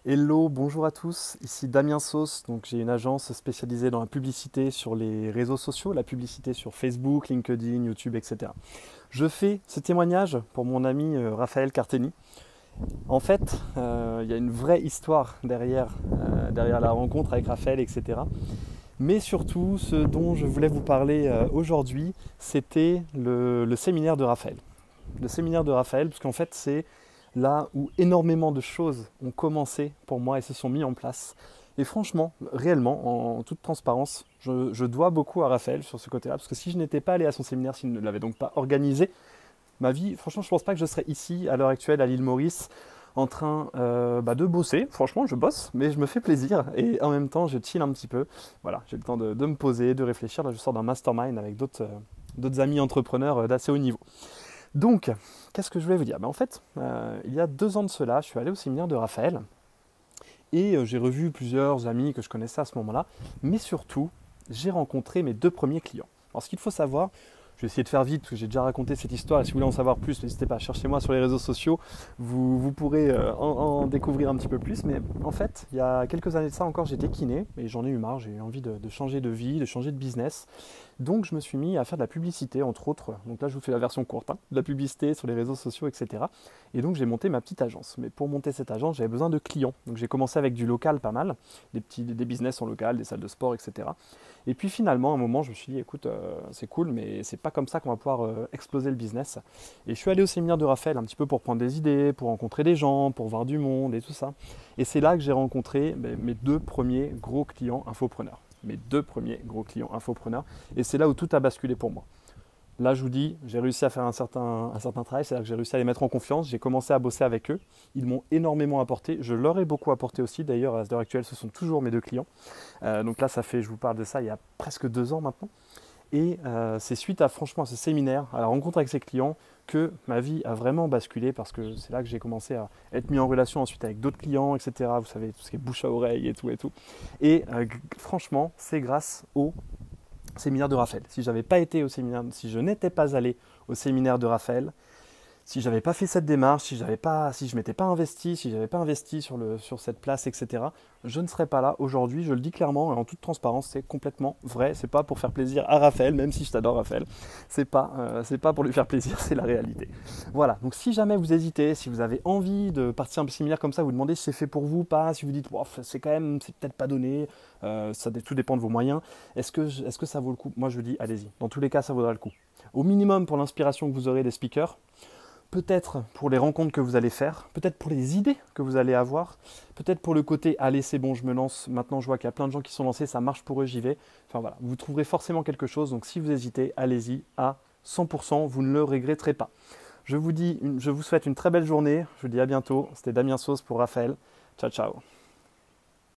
Hello, bonjour à tous, ici Damien Sauce, donc j'ai une agence spécialisée dans la publicité sur les réseaux sociaux, la publicité sur Facebook, LinkedIn, YouTube, etc. Je fais ce témoignage pour mon ami Raphaël Carteni. En fait, il y a une vraie histoire derrière la rencontre avec Raphaël, etc. Mais surtout, ce dont je voulais vous parler aujourd'hui, c'était le séminaire de Raphaël. Le séminaire de Raphaël, parce qu'en fait, c'est là où énormément de choses ont commencé pour moi et se sont mis en place. Et franchement, réellement, en toute transparence, je dois beaucoup à Raphaël sur ce côté-là, parce que si je n'étais pas allé à son séminaire, s'il ne l'avait donc pas organisé, ma vie, franchement, je ne pense pas que je serais ici, à l'heure actuelle, à l'île Maurice, en train de bosser. Franchement, je bosse, mais je me fais plaisir, et en même temps, je chill un petit peu. Voilà, j'ai le temps de me poser, de réfléchir. Là, je sors d'un mastermind avec d'autres amis entrepreneurs d'assez haut niveau. Donc, qu'est-ce que je voulais vous dire? En fait, il y a 2 ans de cela, je suis allé au séminaire de Raphaël et j'ai revu plusieurs amis que je connaissais à ce moment-là, mais surtout, j'ai rencontré mes 2 premiers clients. Alors, ce qu'il faut savoir, je vais essayer de faire vite parce que j'ai déjà raconté cette histoire et si vous voulez en savoir plus, n'hésitez pas à chercher moi sur les réseaux sociaux, vous pourrez en découvrir un petit peu plus. Mais en fait, il y a quelques années de ça encore, j'étais kiné et j'en ai eu marre, j'ai eu envie de changer de vie, de changer de business. Donc je me suis mis à faire de la publicité, entre autres. Donc là, je vous fais la version courte, hein, de la publicité sur les réseaux sociaux, etc. Et donc j'ai monté ma petite agence. Mais pour monter cette agence, j'avais besoin de clients. Donc j'ai commencé avec du local pas mal, des business en local, des salles de sport, etc. Et puis finalement, à un moment, je me suis dit, écoute, c'est cool, mais c'est pas comme ça qu'on va pouvoir exploser le business. Et je suis allé au séminaire de Raphaël un petit peu pour prendre des idées, pour rencontrer des gens, pour voir du monde et tout ça. Et c'est là que j'ai rencontré mes 2 premiers gros clients infopreneurs. Mes 2 premiers gros clients infopreneurs. Et c'est là où tout a basculé pour moi. Là, je vous dis, j'ai réussi à faire un certain travail, c'est-à-dire que j'ai réussi à les mettre en confiance, j'ai commencé à bosser avec eux, ils m'ont énormément apporté, je leur ai beaucoup apporté aussi, d'ailleurs à l'heure actuelle ce sont toujours mes 2 clients. Donc là ça fait, je vous parle de ça il y a presque 2 ans maintenant, et c'est suite à franchement à ce séminaire, à la rencontre avec ces clients, que ma vie a vraiment basculé parce que c'est là que j'ai commencé à être mis en relation ensuite avec d'autres clients, etc. Vous savez, tout ce qui est bouche à oreille et tout et tout. Et franchement, c'est grâce au séminaire de Raphaël. Si j'avais pas été au séminaire, si je n'étais pas allé au séminaire de Raphaël, si j'avais pas fait cette démarche, si je m'étais pas investi, si j'avais pas investi sur cette place, etc., je ne serais pas là aujourd'hui. Je le dis clairement et en toute transparence, c'est complètement vrai. C'est pas pour faire plaisir à Raphaël, même si je t'adore Raphaël. C'est pas pour lui faire plaisir, c'est la réalité. Voilà. Donc si jamais vous hésitez, si vous avez envie de partir à un séminaire comme ça, vous demandez si c'est fait pour vous, pas. Si vous dites, c'est quand même, c'est peut-être pas donné. Tout dépend de vos moyens. Est-ce que ça vaut le coup? Moi, je dis, allez-y. Dans tous les cas, ça vaudra le coup. Au minimum pour l'inspiration que vous aurez des speakers, peut-être pour les rencontres que vous allez faire, peut-être pour les idées que vous allez avoir, peut-être pour le côté allez c'est bon je me lance, maintenant je vois qu'il y a plein de gens qui sont lancés, ça marche pour eux, j'y vais. Enfin voilà, vous trouverez forcément quelque chose, donc si vous hésitez, allez-y à 100%, vous ne le regretterez pas. Je vous souhaite une très belle journée, je vous dis à bientôt, c'était Damien Sauce pour Raphaël, ciao ciao.